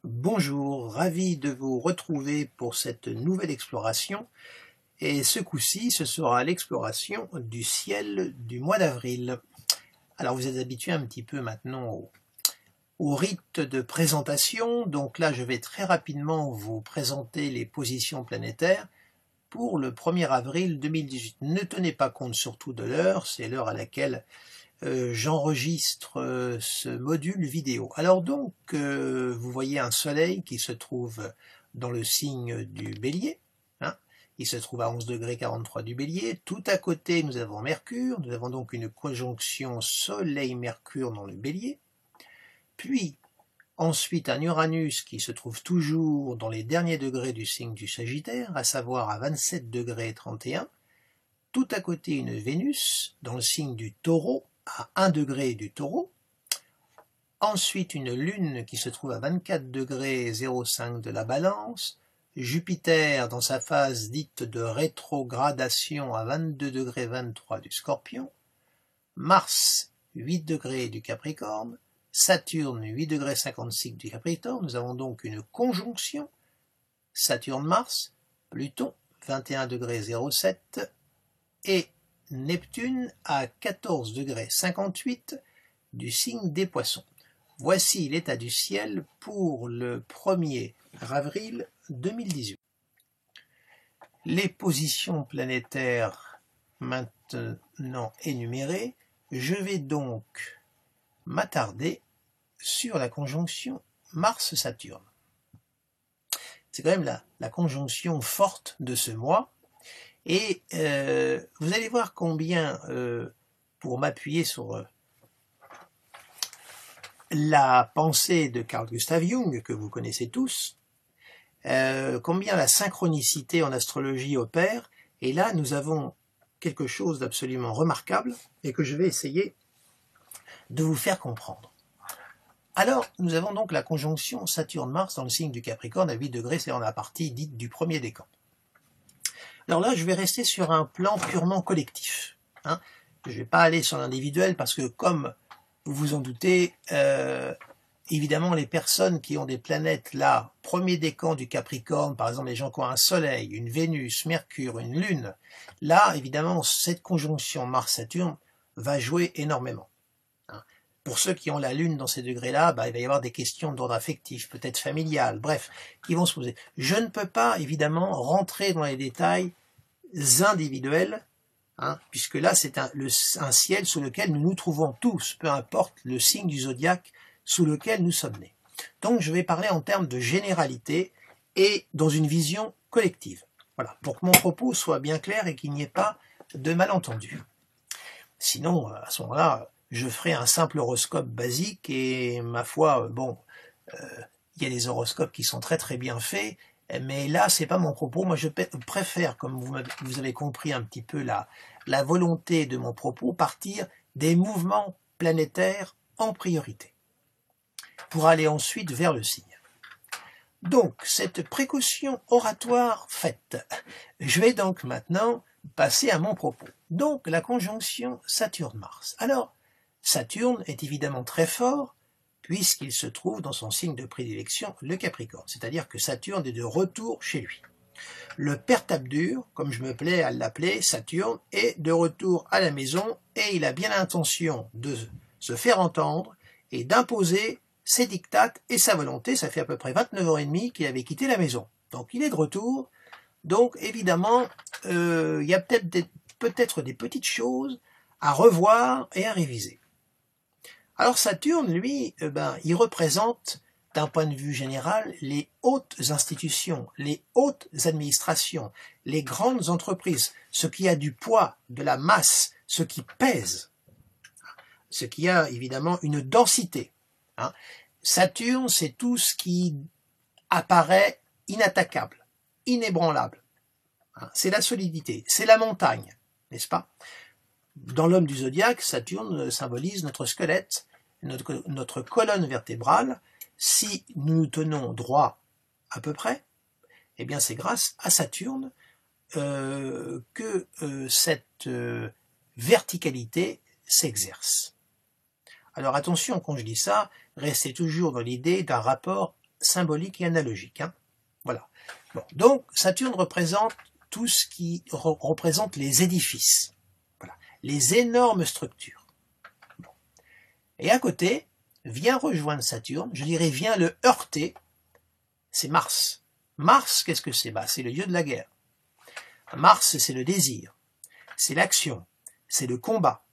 Bonjour, ravi de vous retrouver pour cette nouvelle exploration. Et ce coup-ci, ce sera l'exploration du ciel du mois d'avril. Alors vous êtes habitués un petit peu maintenant au rite de présentation. Donc là, je vais très rapidement vous présenter les positions planétaires pour le 1er avril 2018. Ne tenez pas compte surtout de l'heure, c'est l'heure à laquelle j'enregistre ce module vidéo. Alors donc, vous voyez un soleil qui se trouve dans le signe du Bélier. Il se trouve à 11 degrés 43 du Bélier. Tout à côté, nous avons Mercure. Nous avons donc une conjonction Soleil-Mercure dans le Bélier. Puis, ensuite, un Uranus qui se trouve toujours dans les derniers degrés du signe du Sagittaire, à savoir à 27 degrés 31. Tout à côté, une Vénus dans le signe du Taureau, à 1 degré du Taureau. Ensuite, une Lune qui se trouve à 24 degrés 05 de la Balance. Jupiter dans sa phase dite de rétrogradation à 22 degrés 23 du Scorpion. Mars, 8 degrés du Capricorne. Saturne, 8 degrés 56 du Capricorne. Nous avons donc une conjonction Saturne-Mars. Pluton, 21 degrés 07. Et Neptune à 14 degrés 58 du signe des Poissons. Voici l'état du ciel pour le 1er avril 2018. Les positions planétaires maintenant énumérées, je vais donc m'attarder sur la conjonction Mars-Saturne. C'est quand même la conjonction forte de ce mois. Et vous allez voir combien, pour m'appuyer sur la pensée de Carl Gustav Jung, que vous connaissez tous, combien la synchronicité en astrologie opère. Et là, nous avons quelque chose d'absolument remarquable et que je vais essayer de vous faire comprendre. Alors, nous avons donc la conjonction Saturne-Mars dans le signe du Capricorne à 8 degrés, c'est dans la partie dite du premier décan. Alors là, je vais rester sur un plan purement collectif. Je ne vais pas aller sur l'individuel parce que, comme vous vous en doutez, évidemment, les personnes qui ont des planètes là, premier décan du Capricorne, par exemple les gens qui ont un Soleil, une Vénus, Mercure, une Lune, là, évidemment, cette conjonction Mars-Saturne va jouer énormément. Pour ceux qui ont la Lune dans ces degrés-là, il va y avoir des questions d'ordre affectif, peut-être familial, bref, qui vont se poser. Je ne peux pas, évidemment, rentrer dans les détails individuels, puisque là, c'est un ciel sous lequel nous nous trouvons tous, peu importe le signe du zodiaque sous lequel nous sommes nés. Donc, je vais parler en termes de généralité et dans une vision collective. Voilà, pour que mon propos soit bien clair et qu'il n'y ait pas de malentendus. Sinon, à ce moment-là, je ferai un simple horoscope basique et ma foi, il y a des horoscopes qui sont très très bien faits, mais là c'est pas mon propos. Moi je préfère, comme vous avez compris un petit peu la volonté de mon propos, partir des mouvements planétaires en priorité, pour aller ensuite vers le signe. Donc, cette précaution oratoire faite, je vais donc maintenant passer à mon propos. Donc, la conjonction Saturne-Mars. Alors, Saturne est évidemment très fort puisqu'il se trouve dans son signe de prédilection, le Capricorne. C'est-à-dire que Saturne est de retour chez lui. Le père tape dur, comme je me plais à l'appeler, Saturne, est de retour à la maison et il a bien l'intention de se faire entendre et d'imposer ses dictates et sa volonté. Ça fait à peu près 29h30 qu'il avait quitté la maison. Donc il est de retour. Donc évidemment, il y a peut-être des petites choses à revoir et à réviser. Alors Saturne, lui, il représente, d'un point de vue général, les hautes institutions, les hautes administrations, les grandes entreprises, ce qui a du poids, de la masse, ce qui pèse, ce qui a évidemment une densité. Saturne, c'est tout ce qui apparaît inattaquable, inébranlable. C'est la solidité, c'est la montagne, n'est-ce pas ? Dans l'homme du zodiaque, Saturne symbolise notre squelette, notre colonne vertébrale. Si nous nous tenons droit à peu près, eh bien c'est grâce à Saturne que cette verticalité s'exerce. Alors attention, quand je dis ça, restez toujours dans l'idée d'un rapport symbolique et analogique. Hein. Voilà. Bon. Donc Saturne représente tout ce qui représente les édifices, voilà, les énormes structures. Bon. Et à côté, vient rejoindre Saturne, je dirais vient le heurter, c'est Mars. Mars, qu'est-ce que c'est? C'est le dieu de la guerre. Mars, c'est le désir, c'est l'action, c'est le combat,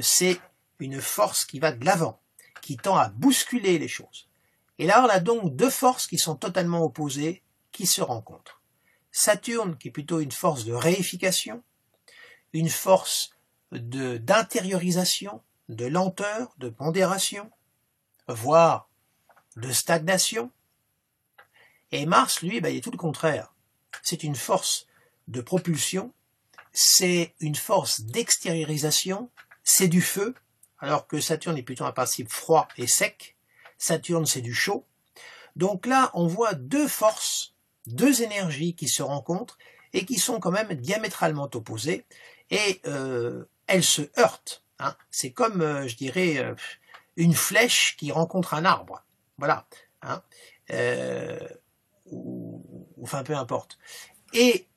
c'est une force qui va de l'avant, qui tend à bousculer les choses. Et là, on a donc deux forces qui sont totalement opposées, qui se rencontrent. Saturne, qui est plutôt une force de réification, une force d'intériorisation, de lenteur, de pondération, voire de stagnation. Et Mars, lui, il est tout le contraire. C'est une force de propulsion, c'est une force d'extériorisation, c'est du feu, alors que Saturne est plutôt un principe froid et sec. Saturne, c'est du chaud. Donc là, on voit deux forces, deux énergies qui se rencontrent et qui sont quand même diamétralement opposées, et elles se heurtent. Hein. C'est comme, je dirais, une flèche qui rencontre un arbre. Voilà. Hein. Enfin, peu importe. Et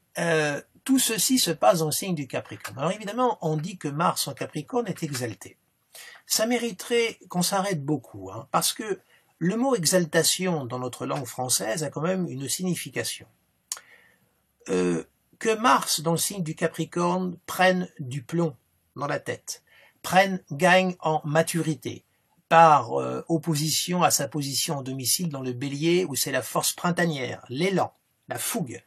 tout ceci se passe dans le signe du Capricorne. Alors évidemment, on dit que Mars en Capricorne est exalté. Ça mériterait qu'on s'arrête beaucoup, hein, parce que le mot exaltation dans notre langue française a quand même une signification. Que Mars dans le signe du Capricorne prenne du plomb dans la tête, gagne en maturité, par opposition à sa position en domicile dans le Bélier où c'est la force printanière, l'élan, la fougue.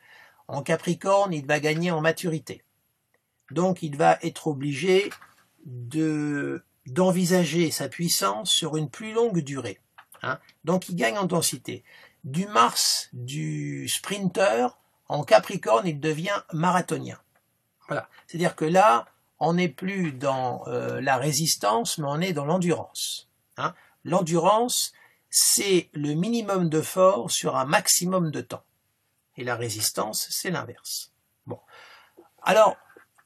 En Capricorne, il va gagner en maturité. Donc il va être obligé d'envisager sa puissance sur une plus longue durée. Hein. Donc il gagne en densité. Du Mars, du sprinter, en Capricorne, il devient marathonien. Voilà. C'est-à-dire que là, on n'est plus dans la résistance, mais on est dans l'endurance. Hein. L'endurance, c'est le minimum de force sur un maximum de temps. Et la résistance, c'est l'inverse. Bon. Alors,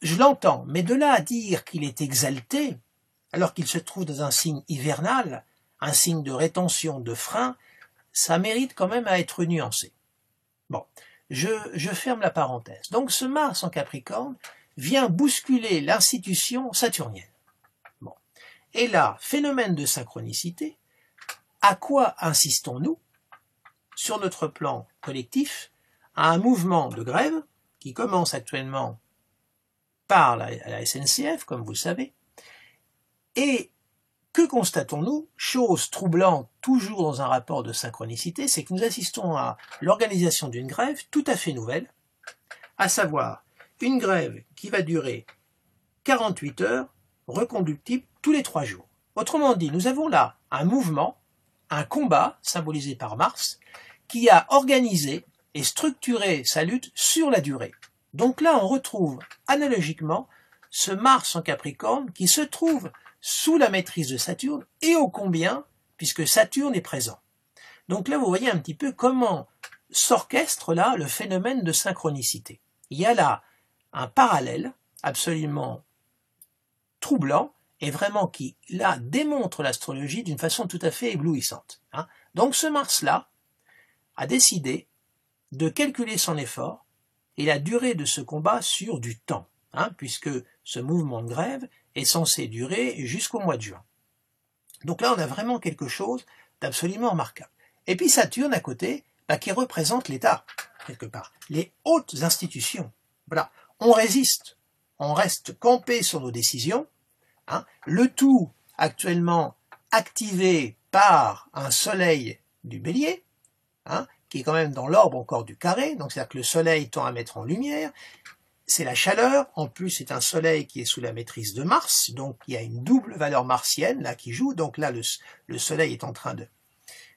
je l'entends, mais de là à dire qu'il est exalté, alors qu'il se trouve dans un signe hivernal, un signe de rétention, de frein, ça mérite quand même à être nuancé. Bon, je ferme la parenthèse. Donc ce Mars en Capricorne vient bousculer l'institution saturnienne. Bon. Et là, phénomène de synchronicité, à quoi insistons-nous sur notre plan collectif à un mouvement de grève qui commence actuellement par la SNCF, comme vous le savez, et que constatons-nous? Chose troublante, toujours dans un rapport de synchronicité, c'est que nous assistons à l'organisation d'une grève tout à fait nouvelle, à savoir une grève qui va durer 48 heures, reconductible tous les 3 jours. Autrement dit, nous avons là un mouvement, un combat, symbolisé par Mars, qui a organisé et structuré sa lutte sur la durée. Donc là, on retrouve analogiquement ce Mars en Capricorne qui se trouve sous la maîtrise de Saturne, et ô combien, puisque Saturne est présent. Donc là, vous voyez un petit peu comment s'orchestre là le phénomène de synchronicité. Il y a là un parallèle absolument troublant, et vraiment qui, là, démontre l'astrologie d'une façon tout à fait éblouissante. Hein. Donc ce Mars-là a décidé de calculer son effort et la durée de ce combat sur du temps, hein, puisque ce mouvement de grève est censé durer jusqu'au mois de juin. Donc là, on a vraiment quelque chose d'absolument remarquable. Et puis Saturne à côté, qui représente l'État, quelque part, les hautes institutions. Voilà, on résiste, on reste campé sur nos décisions, hein, le tout actuellement activé par un soleil du Bélier, hein, qui est quand même dans l'orbe encore du Carré, donc c'est-à-dire que le soleil tend à mettre en lumière, c'est la chaleur, en plus c'est un soleil qui est sous la maîtrise de Mars, donc il y a une double valeur martienne là qui joue, donc là le soleil est en train de,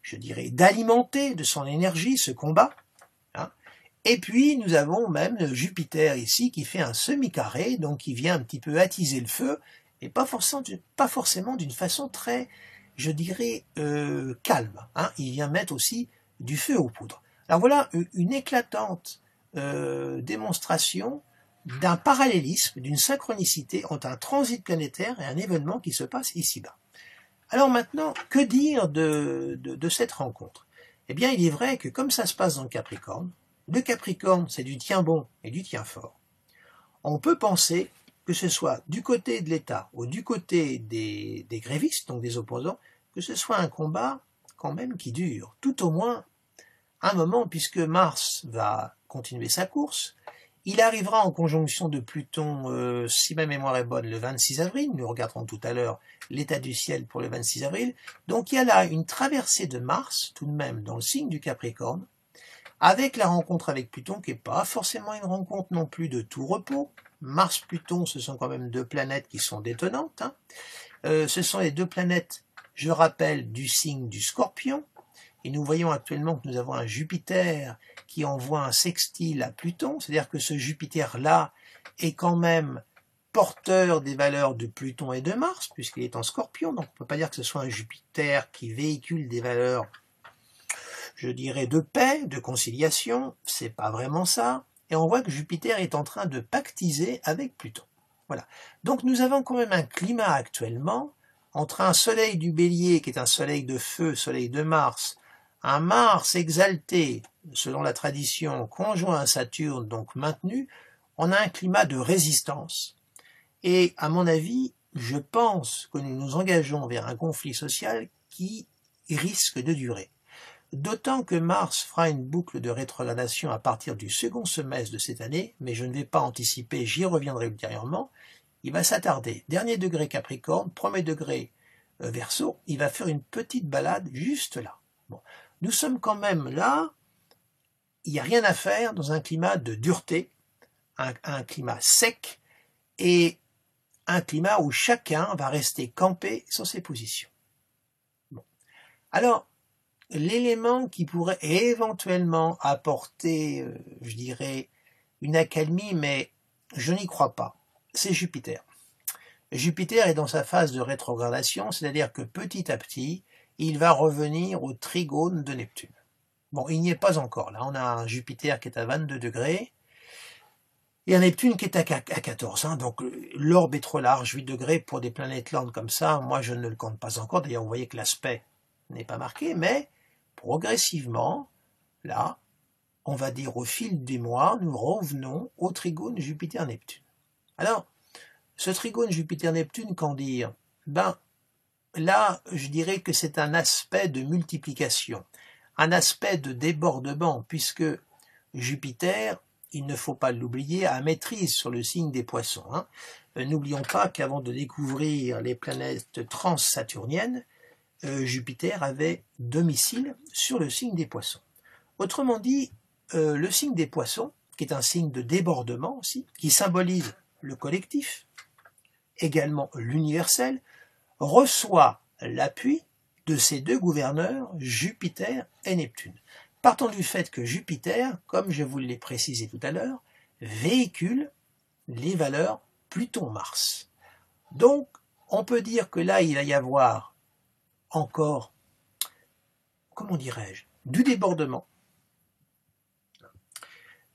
je dirais, d'alimenter de son énergie ce combat, hein. Et puis nous avons même Jupiter ici qui fait un semi-carré, donc qui vient un petit peu attiser le feu, et pas forcément d'une façon très, je dirais, calme, hein. Il vient mettre aussi du feu aux poudres. Alors voilà une éclatante démonstration d'un parallélisme, d'une synchronicité entre un transit planétaire et un événement qui se passe ici-bas. Alors maintenant, que dire de cette rencontre? Eh bien, il est vrai que comme ça se passe dans le Capricorne, c'est du tien bon et du tien fort. On peut penser que ce soit du côté de l'État ou du côté des grévistes, donc des opposants, que ce soit un combat quand même qui dure, tout au moins un moment, puisque Mars va continuer sa course. Il arrivera en conjonction de Pluton, si ma mémoire est bonne, le 26 avril. Nous regarderons tout à l'heure l'état du ciel pour le 26 avril. Donc il y a là une traversée de Mars, tout de même, dans le signe du Capricorne, avec la rencontre avec Pluton, qui n'est pas forcément une rencontre non plus de tout repos. Mars-Pluton, ce sont quand même deux planètes qui sont détonnantes. Ce sont les deux planètes, je rappelle, du signe du Scorpion. Et nous voyons actuellement que nous avons un Jupiter qui envoie un sextile à Pluton, c'est-à-dire que ce Jupiter-là est quand même porteur des valeurs de Pluton et de Mars, puisqu'il est en Scorpion, donc on ne peut pas dire que ce soit un Jupiter qui véhicule des valeurs, je dirais, de paix, de conciliation, c'est pas vraiment ça, et on voit que Jupiter est en train de pactiser avec Pluton. Voilà. Donc nous avons quand même un climat actuellement, entre un soleil du Bélier, qui est un soleil de feu, soleil de Mars, un Mars exalté, selon la tradition, conjoint à Saturne, donc maintenu, on a un climat de résistance. Et à mon avis, je pense que nous nous engageons vers un conflit social qui risque de durer. D'autant que Mars fera une boucle de rétrogradation à partir du second semestre de cette année, mais je ne vais pas anticiper, j'y reviendrai ultérieurement. Il va s'attarder. Dernier degré Capricorne, premier degré Verseau, il va faire une petite balade juste là. Bon. Nous sommes quand même là, il n'y a rien à faire dans un climat de dureté, un climat sec et un climat où chacun va rester campé sur ses positions. Bon. Alors, l'élément qui pourrait éventuellement apporter, je dirais, une accalmie, mais je n'y crois pas, c'est Jupiter. Jupiter est dans sa phase de rétrogradation, c'est-à-dire que petit à petit, il va revenir au trigone de Neptune. Bon, il n'y est pas encore. Là, on a un Jupiter qui est à 22 degrés et un Neptune qui est à 14. Donc, l'orbe est trop large, 8 degrés pour des planètes lentes comme ça. Moi, je ne le compte pas encore. D'ailleurs, vous voyez que l'aspect n'est pas marqué, mais progressivement, là, on va dire au fil des mois, nous revenons au trigone Jupiter-Neptune. Alors, ce trigone Jupiter-Neptune, qu'en dire? Là, je dirais que c'est un aspect de multiplication, un aspect de débordement, puisque Jupiter, il ne faut pas l'oublier, a maîtrise sur le signe des Poissons. N'oublions pas qu'avant de découvrir les planètes transsaturniennes, Jupiter avait domicile sur le signe des Poissons. Autrement dit, le signe des Poissons, qui est un signe de débordement aussi, qui symbolise le collectif, également l'universel, reçoit l'appui de ces deux gouverneurs, Jupiter et Neptune. Partant du fait que Jupiter, comme je vous l'ai précisé tout à l'heure, véhicule les valeurs Pluton-Mars. Donc, on peut dire que là, il va y avoir encore, comment dirais-je, du débordement,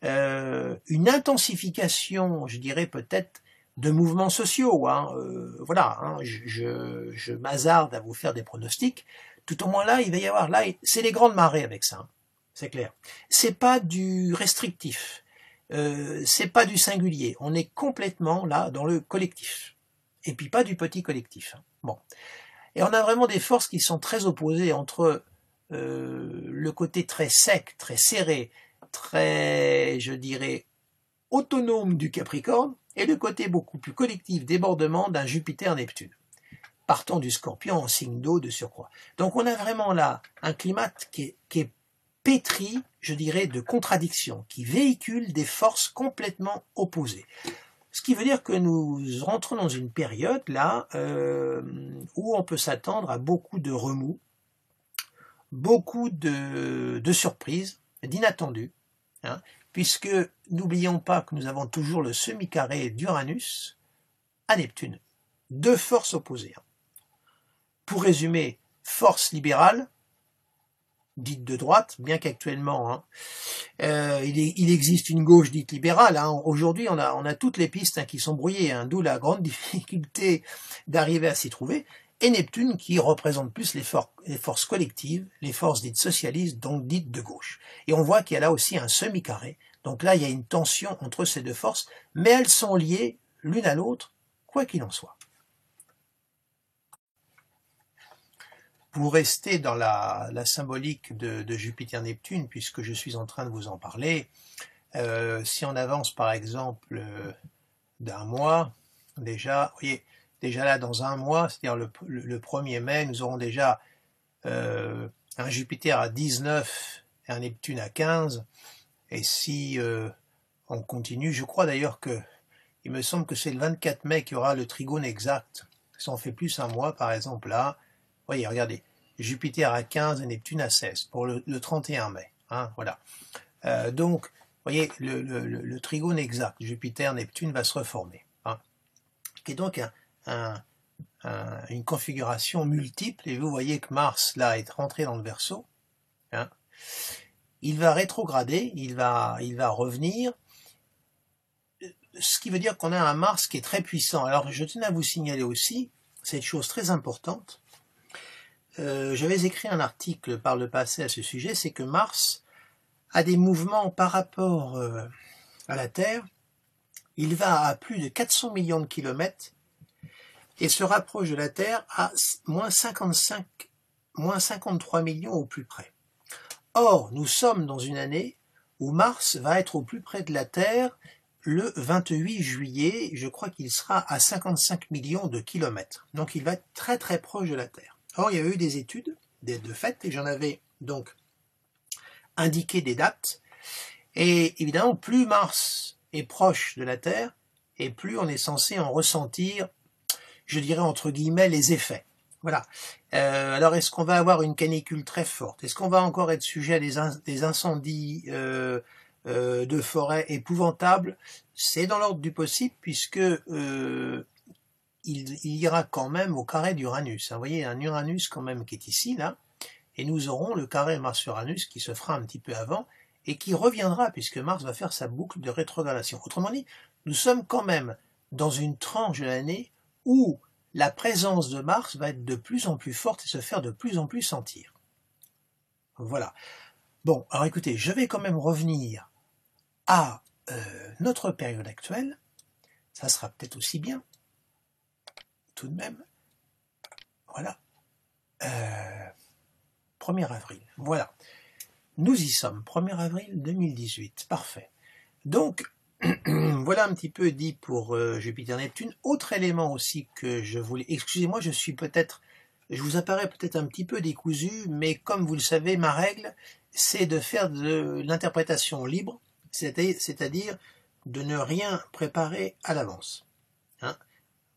une intensification, je dirais peut-être, de mouvements sociaux. Voilà, je m'hasarde à vous faire des pronostics. Tout au moins là, il va y avoir, là, c'est les grandes marées avec ça, c'est clair. C'est pas du restrictif, c'est pas du singulier. On est complètement là dans le collectif. Et puis pas du petit collectif. Bon. Et on a vraiment des forces qui sont très opposées entre le côté très sec, très serré, très, je dirais, autonome du Capricorne, et le côté beaucoup plus collectif, débordement d'un Jupiter-Neptune, partant du Scorpion en signe d'eau de surcroît. Donc on a vraiment là un climat qui est pétri, je dirais, de contradictions, qui véhicule des forces complètement opposées. Ce qui veut dire que nous rentrons dans une période là où on peut s'attendre à beaucoup de remous, beaucoup de surprises, d'inattendus, puisque n'oublions pas que nous avons toujours le semi-carré d'Uranus à Neptune, deux forces opposées. Pour résumer, force libérale, dite de droite, bien qu'actuellement il existe une gauche dite libérale. Aujourd'hui, on a toutes les pistes qui sont brouillées, d'où la grande difficulté d'arriver à s'y trouver. et Neptune qui représente plus les forces collectives, les forces dites socialistes, donc dites de gauche. Et on voit qu'il y a là aussi un semi-carré, donc là il y a une tension entre ces deux forces, mais elles sont liées l'une à l'autre, quoi qu'il en soit. Pour rester dans la symbolique de Jupiter-Neptune, puisque je suis en train de vous en parler, si on avance par exemple d'un mois, déjà, vous voyez, déjà là dans un mois, c'est-à-dire le 1er mai, nous aurons déjà un Jupiter à 19 et un Neptune à 15, et si on continue, je crois d'ailleurs que, il me semble que c'est le 24 mai qu'il y aura le trigone exact, si on fait plus un mois par exemple là, voyez, regardez, Jupiter à 15 et Neptune à 16 pour le 31 mai. Hein, voilà. Donc, vous voyez, le trigone exact, Jupiter-Neptune va se reformer. Hein, qui est donc une configuration multiple. Et vous voyez que Mars, là, est rentré dans le Verseau. Hein, il va rétrograder, il va revenir. Ce qui veut dire qu'on a un Mars qui est très puissant. Alors, je tenais à vous signaler aussi cette chose très importante. J'avais écrit un article par le passé à ce sujet, c'est que Mars a des mouvements par rapport à la Terre. Il va à plus de 400 millions de kilomètres et se rapproche de la Terre à moins 53 millions au plus près. Or, nous sommes dans une année où Mars va être au plus près de la Terre le 28 juillet, je crois qu'il sera à 55 millions de kilomètres. Donc il va être très très proche de la Terre. Or, il y a eu des études, de fait, et j'en avais donc indiqué des dates. Et évidemment, plus Mars est proche de la Terre, et plus on est censé en ressentir, je dirais entre guillemets, les effets. Voilà. Alors, est-ce qu'on va avoir une canicule très forte? Est-ce qu'on va encore être sujet à des incendies de forêt épouvantables? C'est dans l'ordre du possible, puisque il ira quand même au carré d'Uranus. Vous voyez, un Uranus quand même qui est ici, là, et nous aurons le carré Mars-Uranus qui se fera un petit peu avant, et qui reviendra, puisque Mars va faire sa boucle de rétrogradation. Autrement dit, nous sommes quand même dans une tranche de l'année où la présence de Mars va être de plus en plus forte et se faire de plus en plus sentir. Voilà. Bon, alors écoutez, je vais quand même revenir à notre période actuelle. Ça sera peut-être aussi bien. Tout de même, voilà, 1er avril, voilà, nous y sommes, 1er avril 2018, parfait. Donc, voilà un petit peu dit pour Jupiter-Neptune. Autre élément aussi que je voulais, excusez-moi, je vous apparais peut-être un petit peu décousu, mais comme vous le savez, ma règle, c'est de faire de l'interprétation libre, c'est-à-dire de ne rien préparer à l'avance. Hein.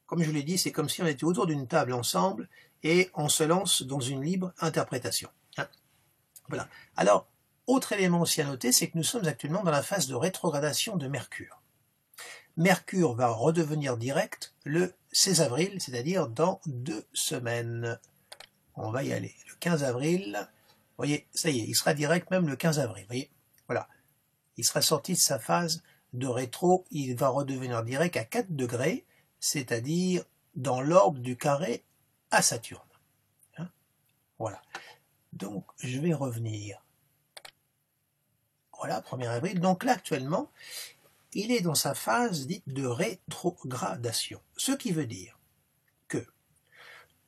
Comme je l'ai dit, c'est comme si on était autour d'une table ensemble et on se lance dans une libre interprétation. Hein, voilà. Alors, autre élément aussi à noter, c'est que nous sommes actuellement dans la phase de rétrogradation de Mercure. Mercure va redevenir direct le 16 avril, c'est-à-dire dans 2 semaines. On va y aller. Le 15 avril, vous voyez, ça y est, il sera direct même le 15 avril. Vous voyez, voilà. Il sera sorti de sa phase de rétro, il va redevenir direct à 4 degrés, c'est-à-dire dans l'orbe du carré à Saturne. Hein, voilà. Donc, je vais revenir. Voilà, 1er avril. Donc là, actuellement, il est dans sa phase dite de rétrogradation. Ce qui veut dire que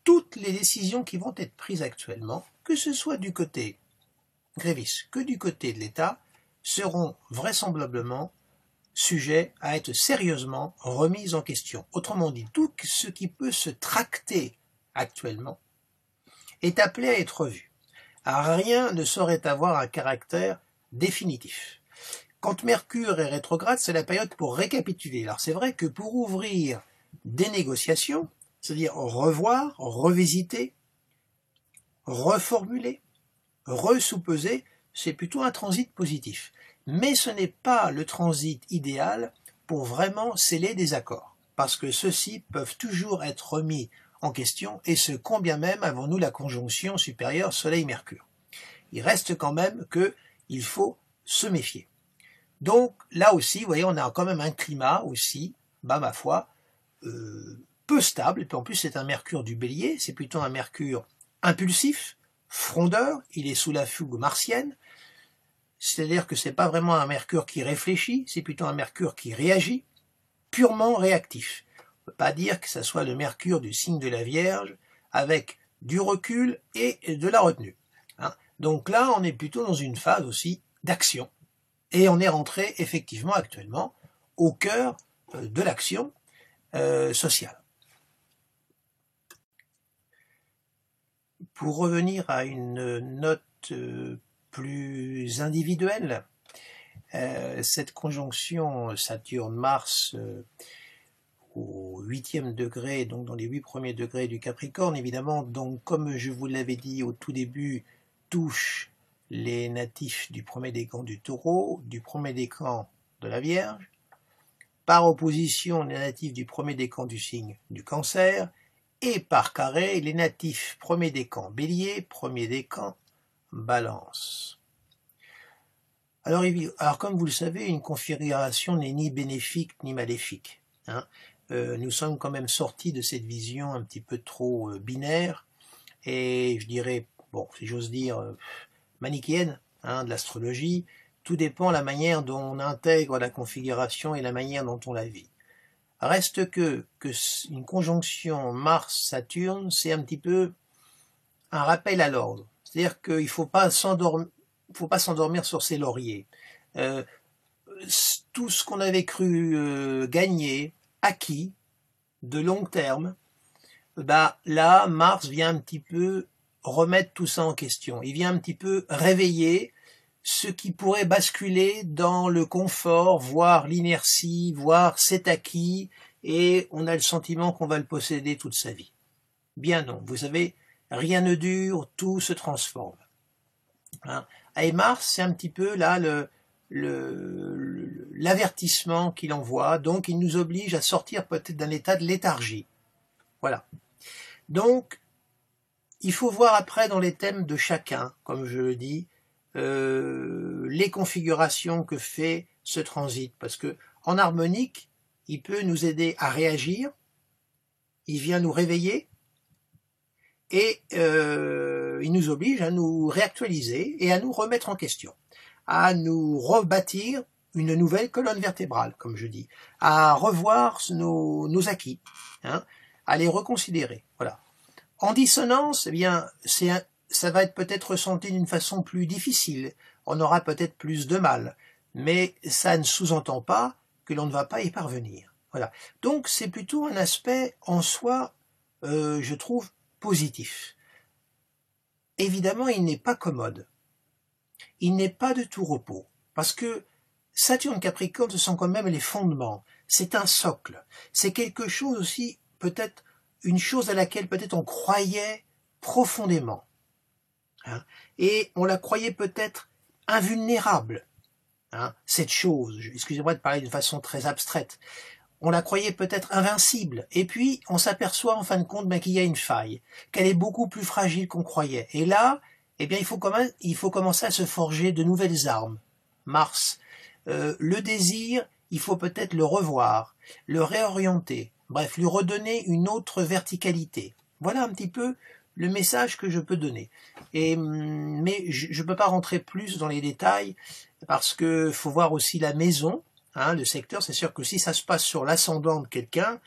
toutes les décisions qui vont être prises actuellement, que ce soit du côté gréviste que du côté de l'État, seront vraisemblablement sujets à être sérieusement remises en question. Autrement dit, tout ce qui peut se tracter actuellement est appelé à être revu. Rien ne saurait avoir un caractère définitif. Quand Mercure est rétrograde, c'est la période pour récapituler. Alors c'est vrai que pour ouvrir des négociations, c'est-à-dire revoir, revisiter, reformuler, ressoupeser, c'est plutôt un transit positif. Mais ce n'est pas le transit idéal pour vraiment sceller des accords, parce que ceux-ci peuvent toujours être remis en question, et ce combien même avons-nous la conjonction supérieure Soleil-Mercure. Il reste quand même qu'il faut se méfier. Donc là aussi, vous voyez, on a quand même un climat aussi, bah ma foi, peu stable, et puis en plus c'est un Mercure du Bélier, c'est plutôt un Mercure impulsif, frondeur, il est sous la fugue martienne, c'est-à-dire que c'est pas vraiment un Mercure qui réfléchit, c'est plutôt un Mercure qui réagit, purement réactif. On ne peut pas dire que ça soit le Mercure du signe de la Vierge, avec du recul et de la retenue. Hein. Donc là, on est plutôt dans une phase aussi d'action. Et on est rentré effectivement actuellement au cœur de l'action sociale. Pour revenir à une note plus individuelle, cette conjonction Saturne-Mars au 8e degré, donc dans les 8 premiers degrés du Capricorne, évidemment, donc comme je vous l'avais dit au tout début, touche les natifs du premier décan du Taureau, du premier décan de la Vierge, par opposition les natifs du premier décan du signe du Cancer, et par carré les natifs premier décan Bélier, premier décan Balance. Alors comme vous le savez, une configuration n'est ni bénéfique ni maléfique. Hein. Nous sommes quand même sortis de cette vision un petit peu trop binaire et je dirais, bon, si j'ose dire, manichéenne de l'astrologie. Tout dépend de la manière dont on intègre la configuration et la manière dont on la vit. Reste que une conjonction Mars-Saturne, c'est un petit peu un rappel à l'ordre. C'est-à-dire qu'il ne faut pas s'endormir sur ses lauriers. Tout ce qu'on avait cru gagner, acquis, de long terme, bah là, Mars vient un petit peu remettre tout ça en question. Il vient un petit peu réveiller ce qui pourrait basculer dans le confort, voire l'inertie, voire cet acquis, et on a le sentiment qu'on va le posséder toute sa vie. Bien non, vous savez, rien ne dure, tout se transforme. Hein. Et Mars, c'est un petit peu là l'avertissement qu'il envoie, donc il nous oblige à sortir peut-être d'un état de léthargie. Voilà. Donc, il faut voir après dans les thèmes de chacun, comme je le dis, les configurations que fait ce transit, parce que en harmonique, il peut nous aider à réagir, il vient nous réveiller, et il nous oblige à nous réactualiser et à nous remettre en question, à nous rebâtir une nouvelle colonne vertébrale, comme je dis, à revoir nos acquis, hein, à les reconsidérer. Voilà. En dissonance, eh bien, ça va être peut-être ressenti d'une façon plus difficile, on aura peut-être plus de mal, mais ça ne sous-entend pas que l'on ne va pas y parvenir. Voilà. Donc c'est plutôt un aspect en soi, je trouve, positif. Évidemment, il n'est pas commode. Il n'est pas de tout repos, parce que Saturne Capricorne, ce sont quand même les fondements. C'est un socle. C'est quelque chose aussi, peut-être, une chose à laquelle peut-être on croyait profondément. Hein, et on la croyait peut-être invulnérable. Hein, cette chose, excusez-moi de parler d'une façon très abstraite. On la croyait peut-être invincible, et puis on s'aperçoit en fin de compte qu'il y a une faille, qu'elle est beaucoup plus fragile qu'on croyait. Et là, eh bien, il faut commencer à se forger de nouvelles armes. Mars, le désir, il faut peut-être le revoir, le réorienter, bref, lui redonner une autre verticalité. Voilà un petit peu le message que je peux donner. Mais je ne peux pas rentrer plus dans les détails, parce que faut voir aussi la maison. Hein, le secteur, c'est sûr que si ça se passe sur l'ascendant de quelqu'un,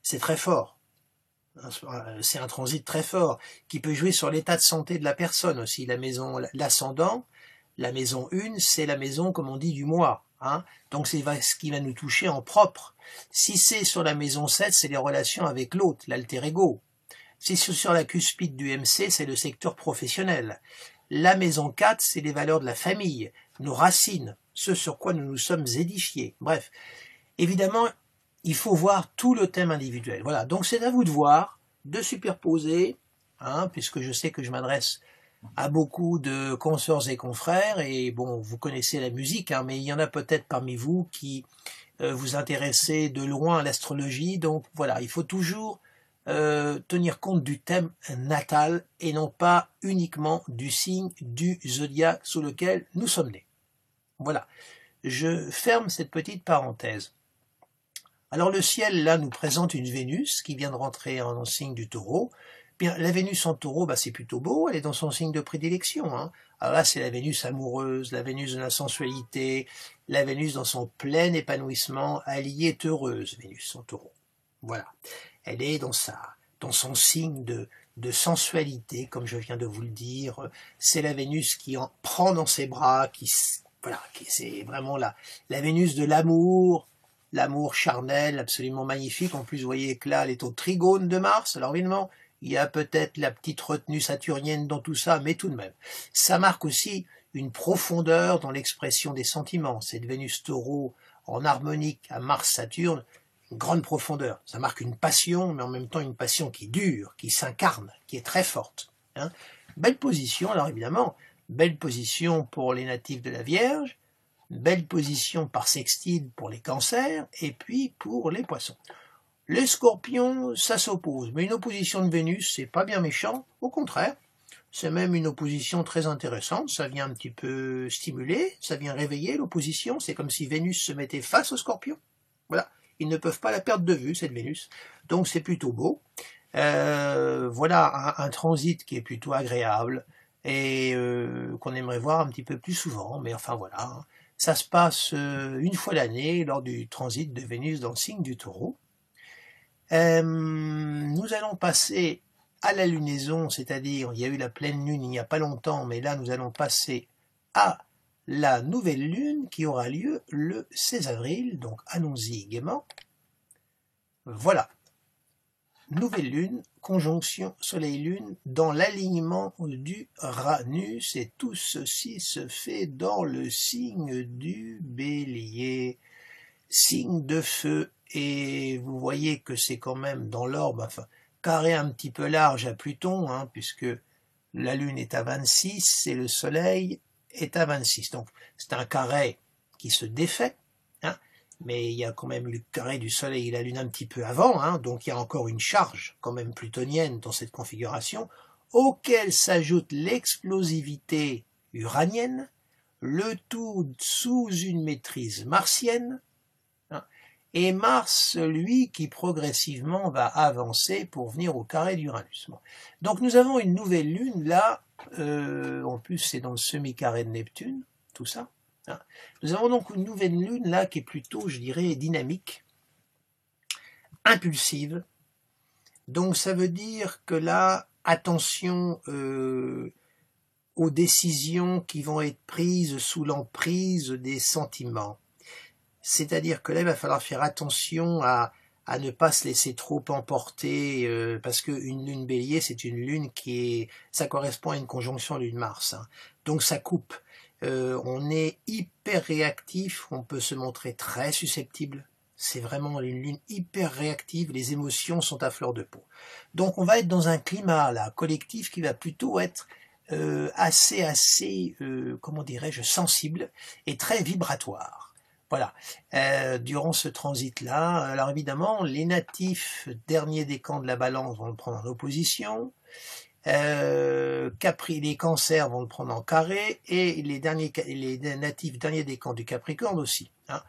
c'est très fort. C'est un transit très fort, qui peut jouer sur l'état de santé de la personne aussi. La maison, l'ascendant, la maison 1, c'est la maison, comme on dit, du moi. Hein, donc c'est ce qui va nous toucher en propre. Si c'est sur la maison 7, c'est les relations avec l'autre, l'alter ego. Si c'est sur la cuspide du MC, c'est le secteur professionnel. La maison 4, c'est les valeurs de la famille, nos racines, ce sur quoi nous nous sommes édifiés. Bref, évidemment, il faut voir tout le thème individuel. Voilà, donc c'est à vous de voir, de superposer, hein, puisque je sais que je m'adresse à beaucoup de consoeurs et confrères, et bon, vous connaissez la musique, hein, mais il y en a peut-être parmi vous qui vous intéressez de loin à l'astrologie, donc voilà, il faut toujours tenir compte du thème natal et non pas uniquement du signe du zodiaque sous lequel nous sommes nés. Voilà, je ferme cette petite parenthèse. Alors le ciel, là, nous présente une Vénus qui vient de rentrer en signe du Taureau. Bien, la Vénus en Taureau, bah, c'est plutôt beau, elle est dans son signe de prédilection. Hein. Alors là, c'est la Vénus amoureuse, la Vénus de la sensualité, la Vénus dans son plein épanouissement, elle y est heureuse, Vénus en Taureau. Voilà, elle est dans son signe de sensualité, comme je viens de vous le dire. C'est la Vénus qui en prend dans ses bras, voilà, c'est vraiment la Vénus de l'amour charnel, absolument magnifique. En plus, vous voyez que là, elle est au trigone de Mars. Alors évidemment, il y a peut-être la petite retenue saturnienne dans tout ça, mais tout de même. Ça marque aussi une profondeur dans l'expression des sentiments. Cette Vénus Taureau en harmonique à Mars-Saturne, une grande profondeur. Ça marque une passion, mais en même temps une passion qui dure, qui s'incarne, qui est très forte. Hein. Belle position, alors évidemment, belle position pour les natifs de la Vierge, belle position par sextile pour les cancers, et puis pour les poissons. Les scorpions, ça s'oppose, mais une opposition de Vénus, c'est pas bien méchant, au contraire, c'est même une opposition très intéressante, ça vient un petit peu stimuler, ça vient réveiller l'opposition, c'est comme si Vénus se mettait face aux scorpions. Voilà, ils ne peuvent pas la perdre de vue, cette Vénus, donc c'est plutôt beau. Voilà un transit qui est plutôt agréable, et qu'on aimerait voir un petit peu plus souvent, mais enfin voilà, hein. Ça se passe une fois l'année lors du transit de Vénus dans le signe du Taureau. Nous allons passer à la lunaison, c'est-à-dire il y a eu la pleine lune il n'y a pas longtemps, mais là nous allons passer à la nouvelle lune qui aura lieu le 16 avril, donc allons-y gaiement. Voilà, nouvelle lune, conjonction soleil-lune dans l'alignement d'Uranus, et tout ceci se fait dans le signe du Bélier, signe de feu. Et vous voyez que c'est quand même dans l'orbe, enfin, carré un petit peu large à Pluton, hein, puisque la Lune est à 26 et le Soleil est à 26. Donc c'est un carré qui se défait, hein, mais il y a quand même le carré du Soleil et la Lune un petit peu avant, hein, donc il y a encore une charge quand même plutonienne dans cette configuration, auquel s'ajoute l'explosivité uranienne, le tout sous une maîtrise martienne, et Mars, lui, qui progressivement va avancer pour venir au carré d'Uranus. Bon. Donc nous avons une nouvelle lune là, en plus c'est dans le semi-carré de Neptune, tout ça. Hein. Nous avons donc une nouvelle lune là qui est plutôt, je dirais, dynamique, impulsive. Donc ça veut dire que là, attention aux décisions qui vont être prises sous l'emprise des sentiments. C'est-à-dire que là, il va falloir faire attention à ne pas se laisser trop emporter, parce qu'une lune bélier, c'est une lune ça correspond à une conjonction lune-Mars. Hein. Donc ça coupe. On est hyper réactif, on peut se montrer très susceptible. C'est vraiment une lune hyper réactive, les émotions sont à fleur de peau. Donc on va être dans un climat là collectif qui va plutôt être assez, comment dirais-je, sensible et très vibratoire. Voilà, durant ce transit-là, alors évidemment, les natifs derniers décans de la balance vont le prendre en opposition, les cancers vont le prendre en carré, et les natifs derniers décans du Capricorne aussi. Hein.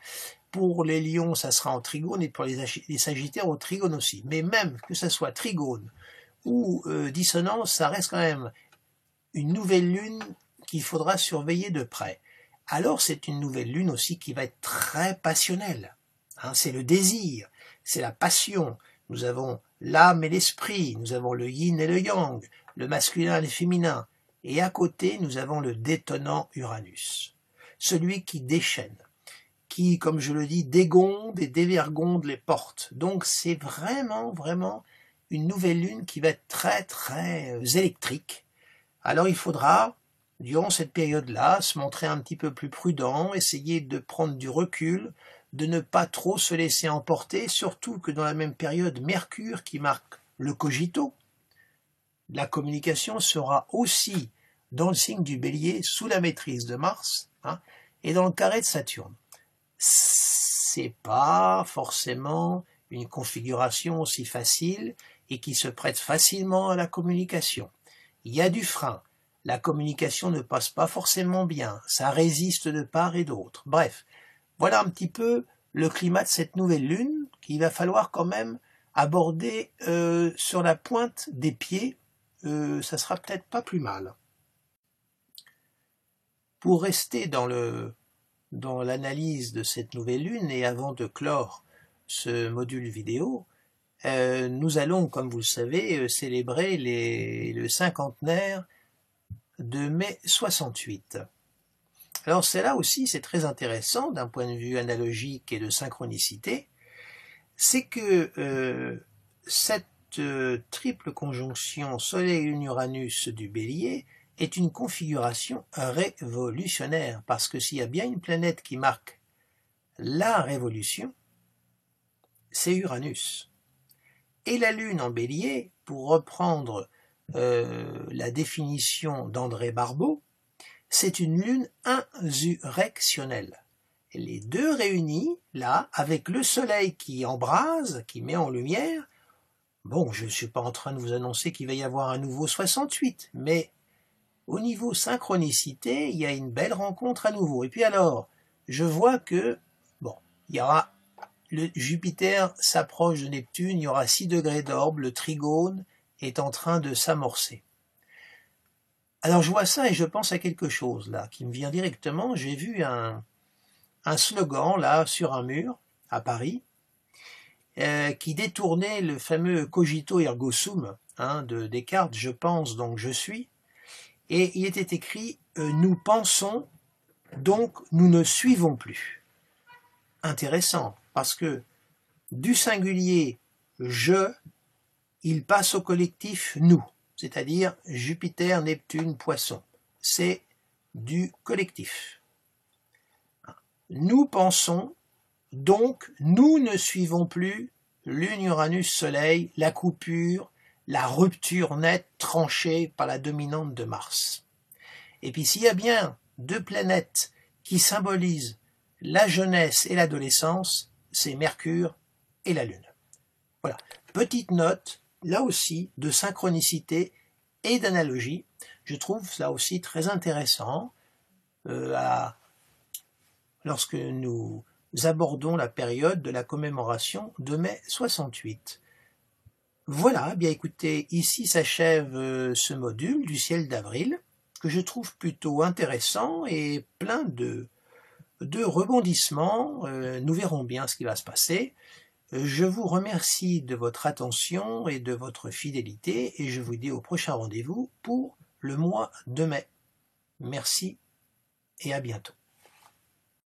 Pour les lions, ça sera en trigone, et pour les sagittaires, au trigone aussi. Mais même que ça soit trigone ou dissonance, ça reste quand même une nouvelle lune qu'il faudra surveiller de près. Alors c'est une nouvelle lune aussi qui va être très passionnelle. Hein, c'est le désir, c'est la passion. Nous avons l'âme et l'esprit, nous avons le yin et le yang, le masculin et le féminin. Et à côté, nous avons le détonnant Uranus, celui qui déchaîne, qui, comme je le dis, dégonde et dévergonde les portes. Donc c'est vraiment une nouvelle lune qui va être très électrique. Alors il faudra, durant cette période-là, se montrer un petit peu plus prudent, essayer de prendre du recul, de ne pas trop se laisser emporter, surtout que dans la même période, Mercure, qui marque le cogito, la communication sera aussi dans le signe du Bélier, sous la maîtrise de Mars, hein, et dans le carré de Saturne. C'est pas forcément une configuration aussi facile et qui se prête facilement à la communication. Il y a du frein. La communication ne passe pas forcément bien, ça résiste de part et d'autre. Bref, voilà un petit peu le climat de cette nouvelle lune qu'il va falloir quand même aborder sur la pointe des pieds. Ça sera peut-être pas plus mal. Pour rester dans l'analyse de cette nouvelle lune et avant de clore ce module vidéo, nous allons, comme vous le savez, célébrer le cinquantenaire de mai 68. Alors là aussi, c'est très intéressant d'un point de vue analogique et de synchronicité, c'est que cette triple conjonction Soleil-Lune-Uranus du Bélier est une configuration révolutionnaire, parce que s'il y a bien une planète qui marque la révolution, c'est Uranus. Et la Lune en Bélier, pour reprendre la définition d'André Barbeau, c'est une lune insurrectionnelle. Et les deux réunis, là, avec le soleil qui embrase, qui met en lumière, bon, je ne suis pas en train de vous annoncer qu'il va y avoir un nouveau 68, mais au niveau synchronicité, il y a une belle rencontre à nouveau. Et puis alors, je vois que, bon, il y aura, le Jupiter s'approche de Neptune, il y aura 6 degrés d'orbe, le trigone est en train de s'amorcer. Alors je vois ça et je pense à quelque chose là, qui me vient directement. J'ai vu un slogan là sur un mur à Paris qui détournait le fameux cogito ergo sum de Descartes, je pense donc je suis, et il était écrit nous pensons donc nous ne suivons plus. Intéressant, parce que du singulier je, il passe au collectif nous, c'est-à-dire Jupiter, Neptune, Poisson. C'est du collectif. Nous pensons, donc nous ne suivons plus Lune, Uranus, Soleil, la coupure, la rupture nette tranchée par la dominante de Mars. Et puis s'il y a bien deux planètes qui symbolisent la jeunesse et l'adolescence, c'est Mercure et la Lune. Voilà, petite note, là aussi, de synchronicité et d'analogie. Je trouve ça aussi très intéressant lorsque nous abordons la période de la commémoration de mai 68. Voilà, bien écoutez, ici s'achève ce module du ciel d'avril, que je trouve plutôt intéressant et plein de rebondissements. Nous verrons bien ce qui va se passer. Je vous remercie de votre attention et de votre fidélité et je vous dis au prochain rendez-vous pour le mois de mai. Merci et à bientôt.